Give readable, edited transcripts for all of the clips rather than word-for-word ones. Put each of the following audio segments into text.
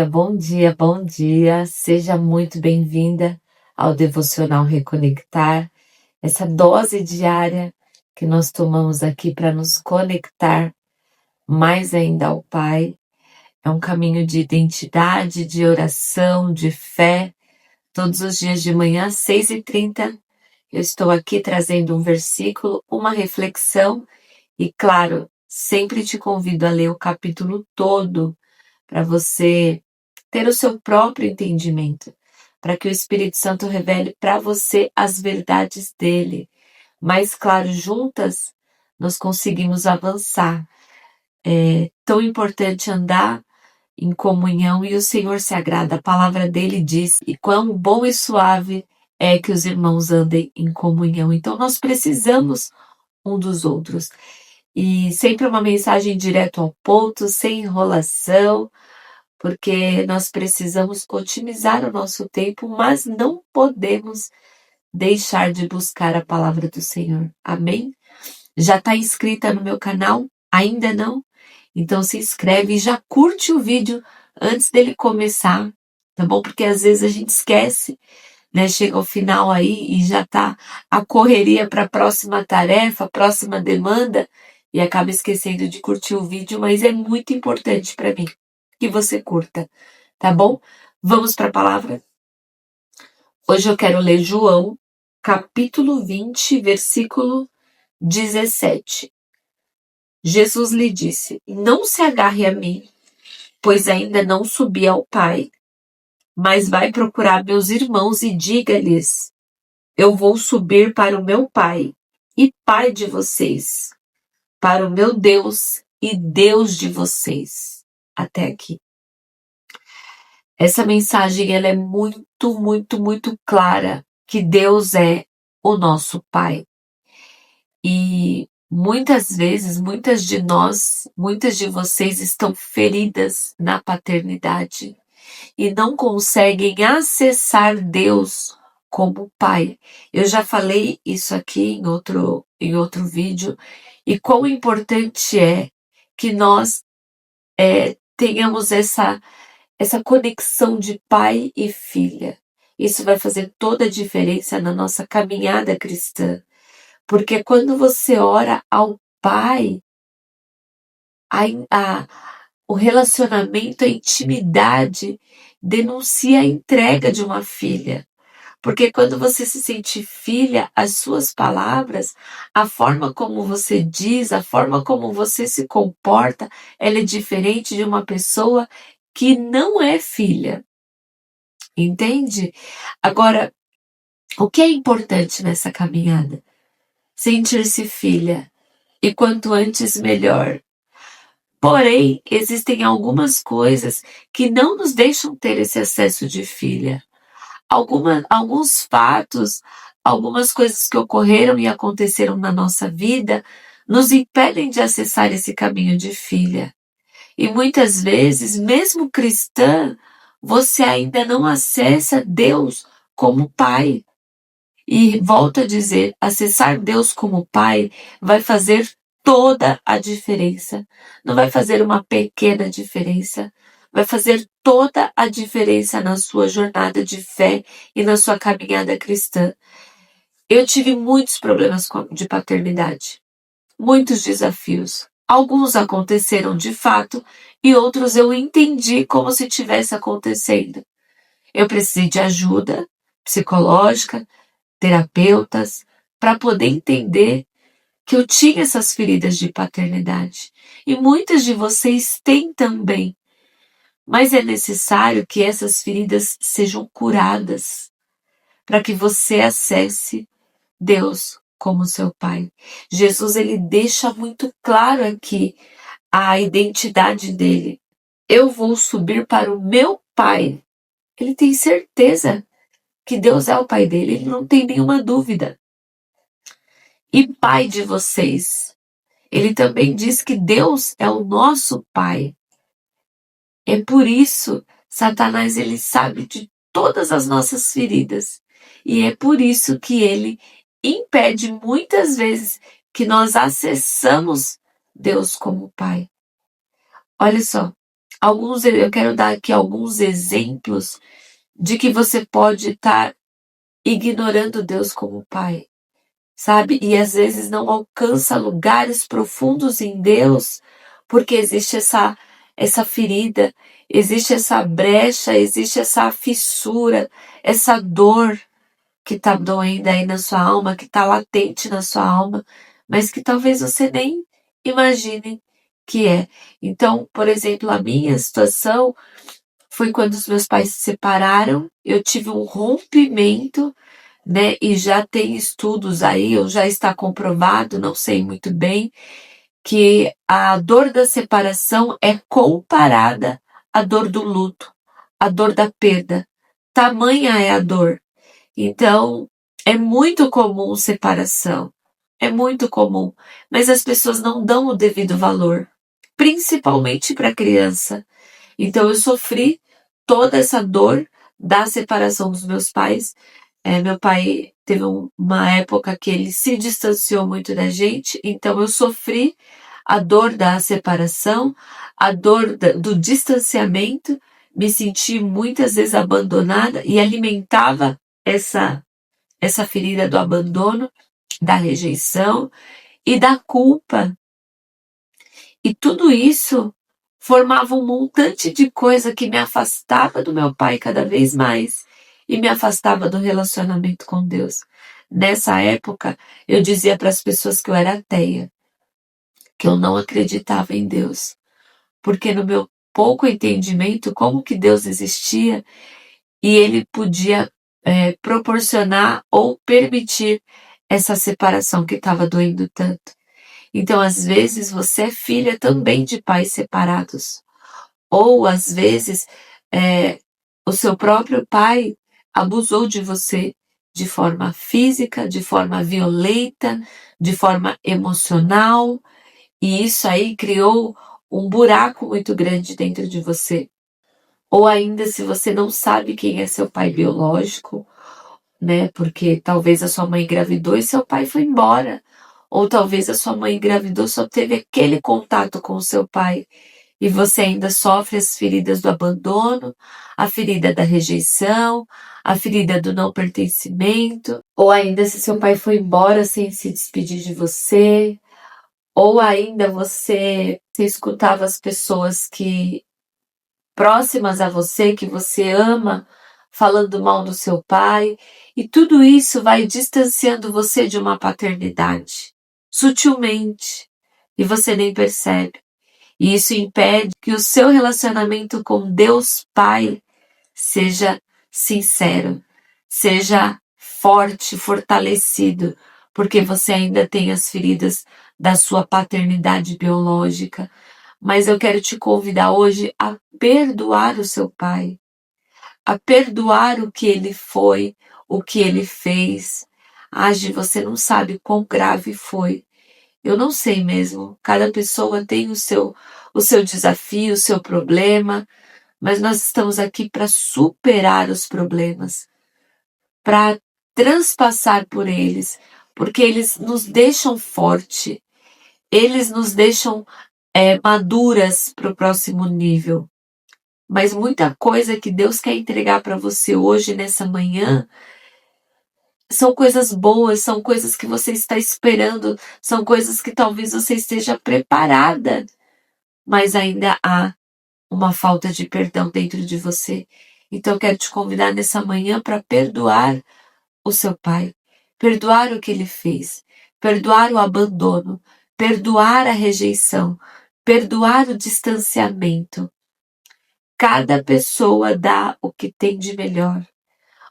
bom dia, bom dia. Seja muito bem-vinda ao Devocional Reconectar, essa dose diária que nós tomamos aqui para nos conectar mais ainda ao Pai. É um caminho de identidade, de oração, de fé. Todos os dias de manhã, às 6h30, eu estou aqui trazendo um versículo, uma reflexão e, claro, sempre te convido a ler o capítulo todo para você ter o seu próprio entendimento, para que o Espírito Santo revele para você as verdades dele. Mas, claro, juntas nós conseguimos avançar. É tão importante andar em comunhão e o Senhor se agrada. A palavra dele diz, e quão bom e suave é que os irmãos andem em comunhão. Então nós precisamos um dos outros. E sempre uma mensagem direto ao ponto, sem enrolação, porque nós precisamos otimizar o nosso tempo, mas não podemos deixar de buscar a palavra do Senhor. Amém? Já está inscrita no meu canal? Ainda não? Então se inscreve e já curte o vídeo antes dele começar, tá bom? Porque às vezes a gente esquece, né? Chega ao final aí e já tá a correria para a próxima tarefa, próxima demanda e acaba esquecendo de curtir o vídeo, mas é muito importante para mim que você curta, tá bom? Vamos para a palavra? Hoje eu quero ler João, capítulo 20, versículo 17. Jesus lhe disse: não se agarre a mim, pois ainda não subi ao Pai, mas vai procurar meus irmãos e diga-lhes: eu vou subir para o meu Pai e Pai de vocês, para o meu Deus e Deus de vocês. Até aqui. Essa mensagem ela é muito, muito, muito clara, que Deus é o nosso Pai. E muitas vezes, muitas de nós, muitas de vocês estão feridas na paternidade e não conseguem acessar Deus como Pai. Eu já falei isso aqui em outro vídeo, e quão importante é que nós tenhamos essa conexão de pai e filha. Isso vai fazer toda a diferença na nossa caminhada cristã. Porque quando você ora ao Pai, o relacionamento, a intimidade, denuncia a entrega de uma filha. Porque quando você se sente filha, as suas palavras, a forma como você diz, a forma como você se comporta, ela é diferente de uma pessoa que não é filha. Entende? Agora, o que é importante nessa caminhada? Sentir-se filha. E quanto antes, melhor. Porém, existem algumas coisas que não nos deixam ter esse acesso de filha. Alguns fatos, algumas coisas que ocorreram e aconteceram na nossa vida nos impedem de acessar esse caminho de filha. E muitas vezes, mesmo cristã, você ainda não acessa Deus como Pai. E volto a dizer, acessar Deus como Pai vai fazer toda a diferença. Não vai fazer uma pequena diferença. Vai fazer toda a diferença na sua jornada de fé e na sua caminhada cristã. Eu tive muitos problemas de paternidade. Muitos desafios. Alguns aconteceram de fato e outros eu entendi como se tivesse acontecendo. Eu precisei de ajuda psicológica, terapeutas, para poder entender que eu tinha essas feridas de paternidade. E muitas de vocês têm também. Mas é necessário que essas feridas sejam curadas para que você acesse Deus como seu Pai. Jesus, ele deixa muito claro aqui a identidade dele. Eu vou subir para o meu Pai. Ele tem certeza que Deus é o Pai dele, ele não tem nenhuma dúvida. E Pai de vocês. Ele também diz que Deus é o nosso Pai. É por isso, Satanás, ele sabe de todas as nossas feridas. E é por isso que ele impede muitas vezes que nós acessamos Deus como Pai. Olha só, Eu quero dar aqui alguns exemplos de que você pode estar ignorando Deus como Pai, sabe? E às vezes não alcança lugares profundos em Deus, porque existe essa ferida, existe essa brecha, existe essa fissura, essa dor que tá doendo aí na sua alma, que tá latente na sua alma, mas que talvez você nem imagine que é. Então, por exemplo, a minha situação foi quando os meus pais se separaram, eu tive um rompimento, né? E já tem estudos aí, ou já está comprovado, não sei muito bem, que a dor da separação é comparada à dor do luto, à dor da perda. Tamanha é a dor. Então, é muito comum separação. É muito comum. Mas as pessoas não dão o devido valor, principalmente para criança. Então, eu sofri toda essa dor da separação dos meus pais. Meu pai teve uma época que ele se distanciou muito da gente, então eu sofri a dor da separação, a dor do distanciamento, me senti muitas vezes abandonada e alimentava essa ferida do abandono, da rejeição e da culpa. E tudo isso formava um montante de coisa que me afastava do meu pai cada vez mais e me afastava do relacionamento com Deus. Nessa época, eu dizia para as pessoas que eu era ateia, que eu não acreditava em Deus, porque no meu pouco entendimento como que Deus existia e ele podia proporcionar ou permitir essa separação que estava doendo tanto. Então, às vezes, você é filha também de pais separados. Ou, às vezes, o seu próprio pai abusou de você de forma física, de forma violenta, de forma emocional. E isso aí criou um buraco muito grande dentro de você. Ou ainda, se você não sabe quem é seu pai biológico, né? Porque talvez a sua mãe engravidou e seu pai foi embora. Ou talvez a sua mãe engravidou, só teve aquele contato com o seu pai. E você ainda sofre as feridas do abandono, a ferida da rejeição, a ferida do não pertencimento. Ou ainda se seu pai foi embora sem se despedir de você. Ou ainda você escutava as pessoas que próximas a você, que você ama, falando mal do seu pai, e tudo isso vai distanciando você de uma paternidade, sutilmente, e você nem percebe. E isso impede que o seu relacionamento com Deus Pai seja sincero, seja forte, fortalecido, porque você ainda tem as feridas da sua paternidade biológica. Mas eu quero te convidar hoje a perdoar o seu pai, a perdoar o que ele foi, o que ele fez. Age, você não sabe quão grave foi. Eu não sei mesmo. Cada pessoa tem o seu desafio, o seu problema, mas nós estamos aqui para superar os problemas, para transpassar por eles, porque eles nos deixam forte, eles nos deixam maduras para o próximo nível. Mas muita coisa que Deus quer entregar para você hoje, nessa manhã, são coisas boas, são coisas que você está esperando, são coisas que talvez você esteja preparada, mas ainda há uma falta de perdão dentro de você. Então eu quero te convidar nessa manhã para perdoar o seu pai, perdoar o que ele fez, perdoar o abandono, perdoar a rejeição, perdoar o distanciamento. Cada pessoa dá o que tem de melhor.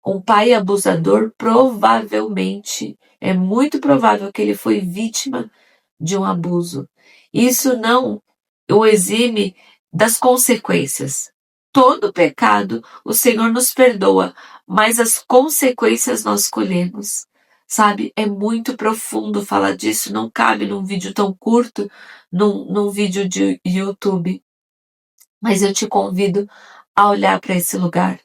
Um pai abusador provavelmente, é muito provável que ele foi vítima de um abuso. Isso não o exime das consequências. Todo pecado o Senhor nos perdoa, mas as consequências nós colhemos. Sabe, é muito profundo falar disso, não cabe num vídeo tão curto, num vídeo de YouTube. Mas eu te convido a olhar para esse lugar,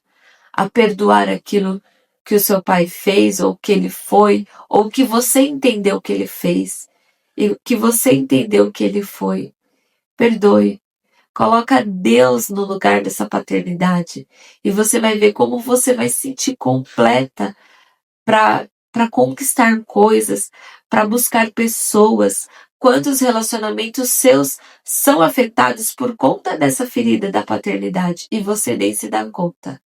a perdoar aquilo que o seu pai fez, ou que ele foi, ou que você entendeu que ele fez, e que você entendeu que ele foi. Perdoe, Coloca Deus no lugar dessa paternidade e você vai ver como você vai se sentir completa para conquistar coisas, para buscar pessoas. Quantos relacionamentos seus são afetados por conta dessa ferida da paternidade e você nem se dá conta?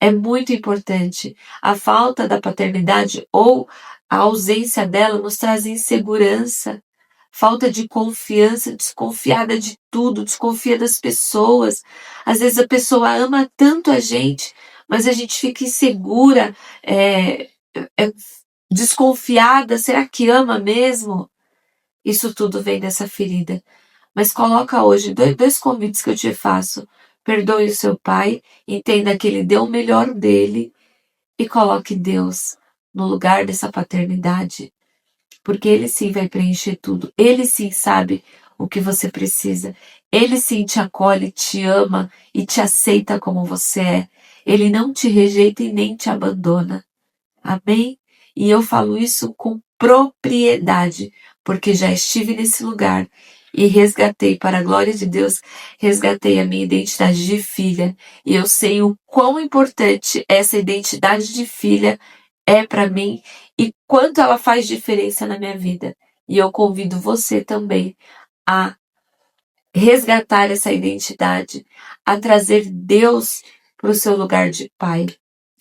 É muito importante. A falta da paternidade ou a ausência dela nos traz insegurança, falta de confiança, desconfiada de tudo, desconfia das pessoas. Às vezes a pessoa ama tanto a gente, mas a gente fica insegura, é, desconfiada. Será que ama mesmo? Isso tudo vem dessa ferida. Mas coloca hoje dois convites que eu te faço. Perdoe o seu pai, entenda que ele deu o melhor dele e coloque Deus no lugar dessa paternidade, porque ele sim vai preencher tudo. Ele sim sabe o que você precisa. Ele sim te acolhe, te ama e te aceita como você é. Ele não te rejeita e nem te abandona. Amém? E eu falo isso com propriedade, porque já estive nesse lugar e resgatei, para a glória de Deus, resgatei a minha identidade de filha. E eu sei o quão importante essa identidade de filha é para mim e quanto ela faz diferença na minha vida. E eu convido você também a resgatar essa identidade, a trazer Deus para o seu lugar de pai.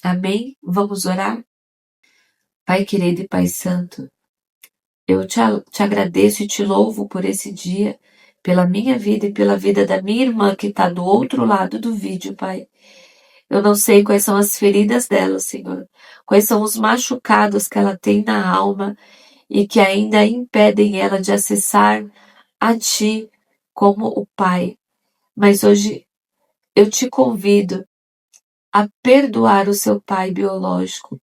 Amém? Vamos orar? Pai querido e Pai santo, eu te agradeço e te louvo por esse dia, pela minha vida e pela vida da minha irmã que está do outro lado do vídeo, Pai. Eu não sei quais são as feridas dela, Senhor, quais são os machucados que ela tem na alma e que ainda impedem ela de acessar a Ti como o Pai. Mas hoje eu te convido a perdoar o seu pai biológico.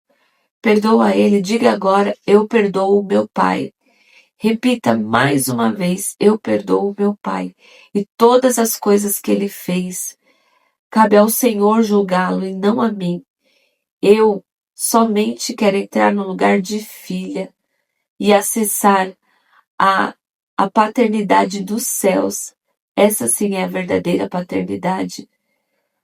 Perdoa ele, diga agora, eu perdoo o meu pai. Repita mais uma vez, eu perdoo o meu pai e todas as coisas que ele fez. Cabe ao Senhor julgá-lo e não a mim. Eu somente quero entrar no lugar de filha e acessar a, a paternidade dos céus. Essa sim é a verdadeira paternidade.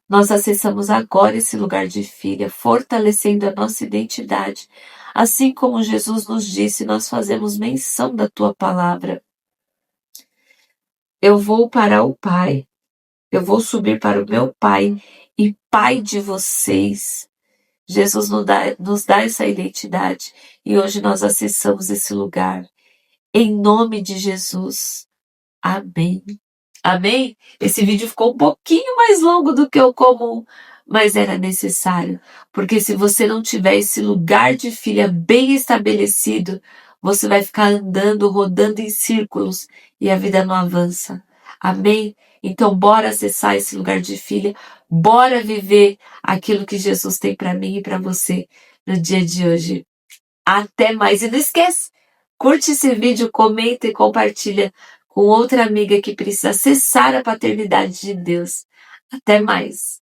Nós acessamos agora esse lugar de filha, fortalecendo a nossa identidade. Assim como Jesus nos disse, nós fazemos menção da tua palavra. Eu vou para o Pai, eu vou subir para o meu Pai e Pai de vocês. Jesus nos dá essa identidade e hoje nós acessamos esse lugar. Em nome de Jesus. Amém. Amém? Esse vídeo ficou um pouquinho mais longo do que o comum, mas era necessário, porque se você não tiver esse lugar de filha bem estabelecido, você vai ficar andando, rodando em círculos e a vida não avança. Amém? Então bora acessar esse lugar de filha, bora viver aquilo que Jesus tem para mim e para você no dia de hoje. Até mais. E não esquece, curte esse vídeo, comenta e compartilha com outra amiga que precisa acessar a paternidade de Deus. Até mais.